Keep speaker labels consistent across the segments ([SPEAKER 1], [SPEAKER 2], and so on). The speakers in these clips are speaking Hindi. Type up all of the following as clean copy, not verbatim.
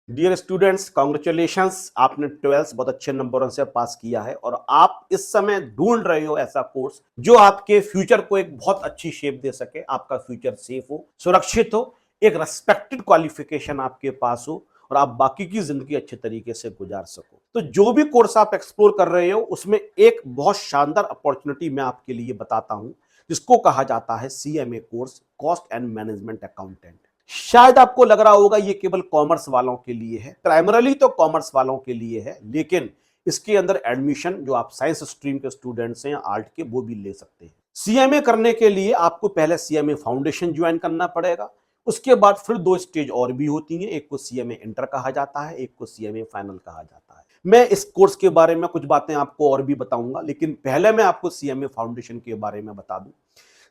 [SPEAKER 1] Dear students, congratulations. आपने 12th बहुत अच्छे नंबरों से पास किया है और आप इस समय ढूंढ रहे हो ऐसा कोर्स जो आपके फ्यूचर को एक बहुत अच्छी शेप दे सके, आपका फ्यूचर सेफ हो, सुरक्षित हो, एक रेस्पेक्टेड क्वालिफिकेशन आपके पास हो और आप बाकी की जिंदगी अच्छे तरीके से गुजार सको। तो जो भी कोर्स आप एक्सप्लोर कर रहे हो उसमें एक बहुत शानदार अपॉर्चुनिटी मैं आपके लिए बताता हूं, जिसको कहा जाता है CMA course, cost and management accountant. शायद आपको लग रहा होगा ये केवल कॉमर्स वालों के लिए है, प्राइमरली तो कॉमर्स वालों के लिए है, लेकिन इसके अंदर एडमिशन जो आप साइंस स्ट्रीम के स्टूडेंट्स हैं या आर्ट के, वो भी ले सकते हैं। सीएमए करने के लिए आपको पहले सीएमए फाउंडेशन ज्वाइन करना पड़ेगा। उसके बाद फिर दो स्टेज और भी होती हैं, एक को सीएमए इंटर कहा जाता है, एक को सीएमए फाइनल कहा जाता है। मैं इस कोर्स के बारे में कुछ बातें आपको और भी बताऊंगा, लेकिन पहले मैं आपको सीएमए फाउंडेशन के बारे में बता दूं।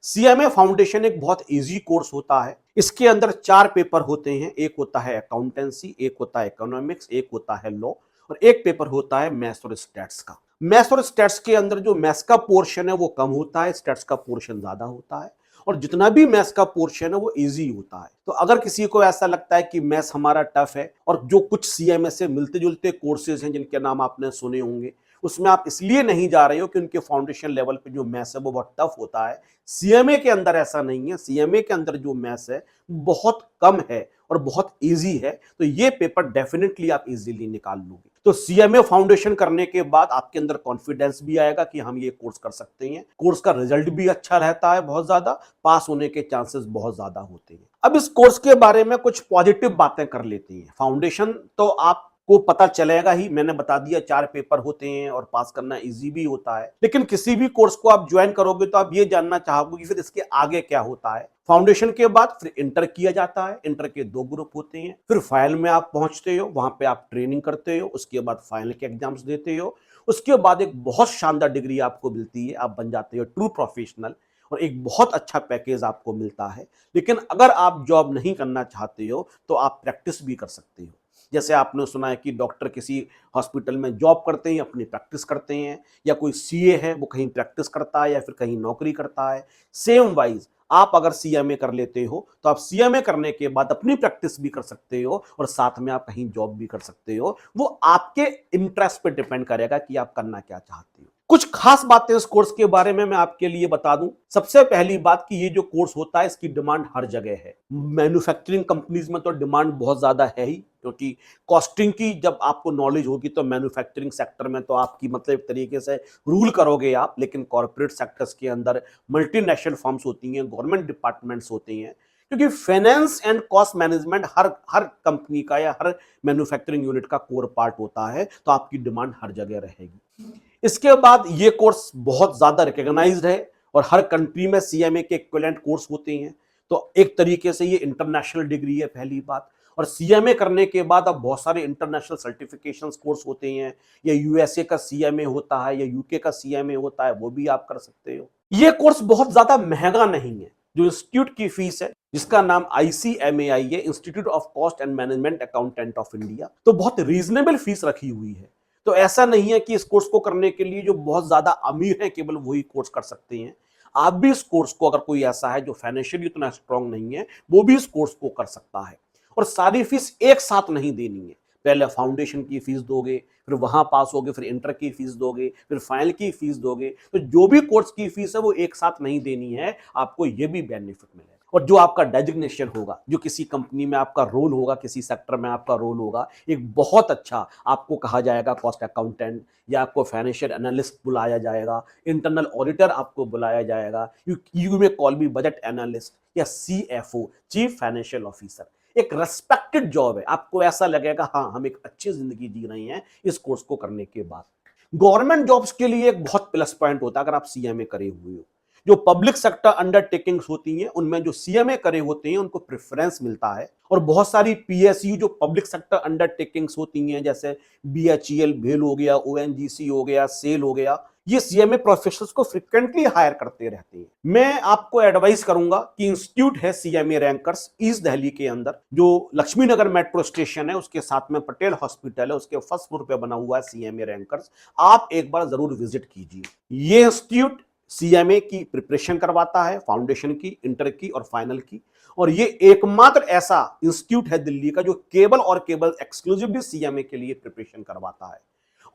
[SPEAKER 1] सीएमए फाउंडेशन एक बहुत इजी कोर्स होता है। इसके अंदर 4 पेपर होते हैं। एक होता है अकाउंटेंसी, एक होता है इकोनॉमिक्स, एक होता है लॉ और एक पेपर होता है मैथ्स और स्टैट्स का। मैथ्स और स्टैट्स के अंदर जो मैथ्स का पोर्शन है वो कम होता है, स्टैट्स का पोर्शन ज्यादा होता है और जितना भी मैथ्स का पोर्शन है वो इजी होता है। तो अगर किसी को ऐसा लगता है कि मैथ्स हमारा टफ है और जो कुछ सीएमए से मिलते जुलते कोर्सेज हैं जिनके नाम आपने सुने होंगे, उसमें आप इसलिए नहीं जा रहे हो कि उनके फाउंडेशन लेवल पे जो मैथ्स है वो बहुत टफ होता है। सीएमए के अंदर ऐसा नहीं है। सीएमए के अंदर जो मैथ्स है बहुत कम है और बहुत इजी है। तो ये पेपर डेफिनेटली आप इजीली निकाल लोगे। तो सीएमए फाउंडेशन करने के बाद आपके अंदर कॉन्फिडेंस भी आएगा कि हम ये कोर्स कर सकते हैं। कोर्स का रिजल्ट भी अच्छा रहता है, बहुत ज्यादा पास होने के चांसेस बहुत ज्यादा होते हैं। अब इस कोर्स के बारे में कुछ पॉजिटिव बातें कर लेते हैं। फाउंडेशन तो आप को पता चलेगा ही, मैंने बता दिया 4 पेपर होते हैं और पास करना इजी भी होता है। लेकिन किसी भी कोर्स को आप ज्वाइन करोगे तो आप ये जानना चाहोगे कि फिर इसके आगे क्या होता है। फाउंडेशन के बाद फिर इंटर किया जाता है। इंटर के 2 ग्रुप होते हैं। फिर फाइनल में आप पहुंचते हो, वहां पे आप ट्रेनिंग करते हो, उसके बाद फाइनल के एग्जाम्स देते हो। उसके बाद एक बहुत शानदार डिग्री आपको मिलती है, आप बन जाते हो ट्रू प्रोफेशनल और एक बहुत अच्छा पैकेज आपको मिलता है। लेकिन अगर आप जॉब नहीं करना चाहते हो तो आप प्रैक्टिस भी कर सकते हो। जैसे आपने सुना है कि डॉक्टर किसी हॉस्पिटल में जॉब करते हैं, अपनी प्रैक्टिस करते हैं, या कोई सीए है वो कहीं प्रैक्टिस करता है या फिर कहीं नौकरी करता है। सेम वाइज आप अगर सीएमए कर लेते हो तो आप सीएमए करने के बाद अपनी प्रैक्टिस भी कर सकते हो और साथ में आप कहीं जॉब भी कर सकते हो। वो आपके इंटरेस्ट पे डिपेंड करेगा कि आप करना क्या चाहते हो। कुछ खास बातें इस कोर्स के बारे में मैं आपके लिए बता दूं। सबसे पहली बात कि ये जो कोर्स होता है इसकी डिमांड हर जगह है। मैन्युफैक्चरिंग कंपनीज में तो डिमांड बहुत ज्यादा है ही, क्योंकि कॉस्टिंग की जब आपको नॉलेज होगी तो मैन्युफैक्चरिंग सेक्टर में तो आपकी मतलब एक तरीके से रूल करोगे आप। लेकिन कॉर्पोरेट सेक्टर्स के अंदर मल्टीनेशनल फर्म्स होती हैं, गवर्नमेंट डिपार्टमेंट्स होते हैं, क्योंकि finance and cost management her her company का या हर मैन्युफैक्चरिंग यूनिट का कोर पार्ट होता है। तो आपकी डिमांड हर जगह रहेगी। इसके बाद ये कोर्स बहुत ज्यादा रिकॉग्नाइज्ड है और हर कंट्री में सीएमए के इक्विवेलेंट कोर्स होते हैं। तो एक तरीके से ये इंटरनेशनल डिग्री है, पहली बात। और सीएमए करने के बाद अब बहुत सारे इंटरनेशनल सर्टिफिकेशन कोर्स होते हैं। या यूएसए का सीएमए होता है या यूके का सीएमए होता है, वो भी आप कर सकते हो। ये कोर्स बहुत ज्यादा महंगा नहीं है। जो इंस्टीट्यूट की फीस है, जिसका नाम आईसीएमएआई है, institute of cost and management accountant of India, तो बहुत रीजनेबल फीस रखी हुई है। तो ऐसा नहीं है कि इस कोर्स को करने के लिए जो बहुत ज्यादा अमीर है केवल वही कोर्स कर सकते हैं। आप भी इस कोर्स को, अगर कोई ऐसा है जो फाइनेंशियली उतना स्ट्रांग नहीं है, वो भी इस कोर्स को कर सकता है। और सारी फीस एक साथ नहीं देनी है। पहले फाउंडेशन की फीस दोगे, फिर वहां पास होगे, फिर इंटर की फीस दोगे, फिर फाइनल की फीस दोगे। तो जो भी कोर्स की फीस है वो एक साथ नहीं देनी है। आपको ये भी बेनिफिट मिलेगा। और जो आपका डेजिग्नेशन होगा, जो किसी कंपनी में आपका रोल होगा, किसी सेक्टर में आपका रोल होगा, एक बहुत अच्छा, आपको कहा जाएगा कॉस्ट अकाउंटेंट, या आपको फाइनेंशियल एनालिस्ट बुलाया जाएगा, इंटरनल ऑडिटर आपको बुलाया जाएगा, यू में कॉल भी बजट एनालिस्ट, या सीएफओ, चीफ फाइनेंशियल ऑफिसर। एक रेस्पेक्टेड जॉब है। आपको ऐसा लगेगा हाँ, हम एक अच्छी जिंदगी जी रहे हैं इस कोर्स को करने के बाद। गवर्नमेंट जॉब्स के लिए एक बहुत प्लस पॉइंट होता है अगर आप सीएमए करे हुए हो। जो पब्लिक सेक्टर अंडरटेकिंग्स होती हैं उनमें जो सीएमए करे होते हैं उनको प्रेफरेंस मिलता है। और बहुत सारी पीएसयू जो पब्लिक सेक्टर अंडरटेकिंग्स होती हैं, जैसे बीएचईएल भेल हो गया, ओएनजीसी हो गया, सेल हो गया, ये सीएमए प्रोफेशनल्स को फ्रिक्वेंटली हायर करते रहते हैं। मैं आपको एडवाइस करूंगा कि इंस्टीट्यूट है सीएमए रैंकर्स ईस्ट दिल्ली के अंदर, जो लक्ष्मी नगर मेट्रो स्टेशन है उसके साथ में पटेल हॉस्पिटल है, उसके फर्स्ट फ्लोर पे बना हुआ है सीएमए रैंकर्स। आप एक बार जरूर विजिट कीजिए। ये इंस्टीट्यूट सीएमए की प्रिपरेशन करवाता है, फाउंडेशन की, इंटर की और फाइनल की। और ये एकमात्र ऐसा इंस्टीट्यूट है दिल्ली का जो केवल और केवल एक्सक्लूसिवली सीएमए के लिए प्रिपरेशन करवाता है।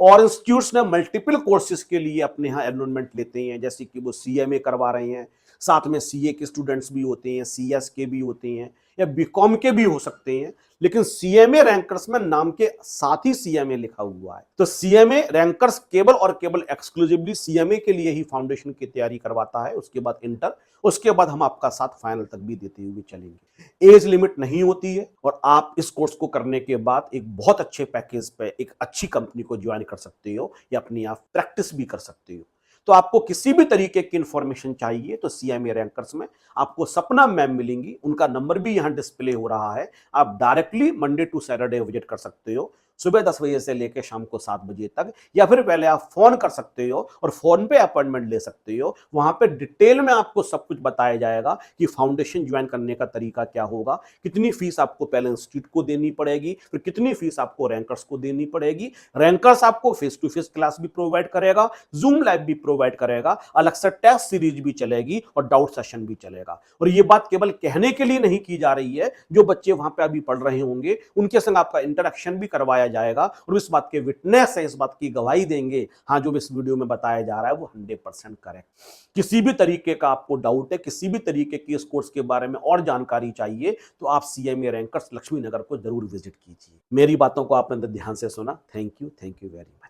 [SPEAKER 1] और इंस्टीट्यूट्स ने मल्टीपल कोर्सेज के लिए अपने यहाँ एनरोलमेंट लेते हैं, जैसे कि वो सीएमए करवा रहे हैं, साथ में सीए के स्टूडेंट्स भी होते हैं, सीएस के भी होते हैं, या बीकॉम के भी हो सकते हैं, लेकिन सीएमए रैंकर्स में नाम के साथ ही सीएमए लिखा हुआ है। तो सीएमए रैंकर्स केवल और केवल एक्सक्लूसिवली सीएमए के लिए ही फाउंडेशन की तैयारी करवाता है, उसके बाद इंटर, उसके बाद हम आपका साथ फाइनल तक भी देते हुए चलेंगे। एज लिमिट नहीं होती है और आप इस कोर्स को करने के बाद एक बहुत अच्छे पैकेज पे एक अच्छी कंपनी को ज्वाइन कर सकते हो या अपनी आप प्रैक्टिस भी कर सकते हो। तो आपको किसी भी तरीके की इंफॉर्मेशन चाहिए तो सीएमए रैंकर्स में आपको सपना मैम मिलेंगी, उनका नंबर भी यहां डिस्प्ले हो रहा है। आप directly Monday to Saturday visit कर सकते हो, सुबह 10 बजे से लेकर शाम को 7 बजे तक, या फिर पहले आप फोन कर सकते हो और फोन पे अपॉइंटमेंट ले सकते हो। वहां पे डिटेल में आपको सब कुछ बताया जाएगा कि फाउंडेशन ज्वाइन करने का तरीका क्या होगा, कितनी फीस आपको पहले इंस्टीट्यूट को देनी पड़ेगी, फिर कितनी फीस आपको रैंकर्स को देनी पड़ेगी। रैंकर्स आपको फेस टू फेस क्लास भी प्रोवाइड करेगा, जूम लाइव भी प्रोवाइड करेगा, अलग से टेस्ट सीरीज भी चलेगी और डाउट सेशन भी चलेगा। और ये बात केवल कहने के लिए नहीं की जा रही है, जो बच्चे वहां पे अभी पढ़ रहे होंगे उनके संग आपका इंटरेक्शन भी करवाया जाएगा और इस बात के विटनेस है, इस बात की गवाही देंगे, हाँ जो इस वीडियो में बताया जा रहा है वो 100% करेक्ट। किसी भी तरीके का आपको डाउट है, किसी भी तरीके की इस कोर्स के बारे में और जानकारी चाहिए, तो आप सीएमए रैंकर्स लक्ष्मी नगर को जरूर विजिट कीजिए। मेरी बातों को आपने ध्यान से सुना, थैंक यू वेरी मच।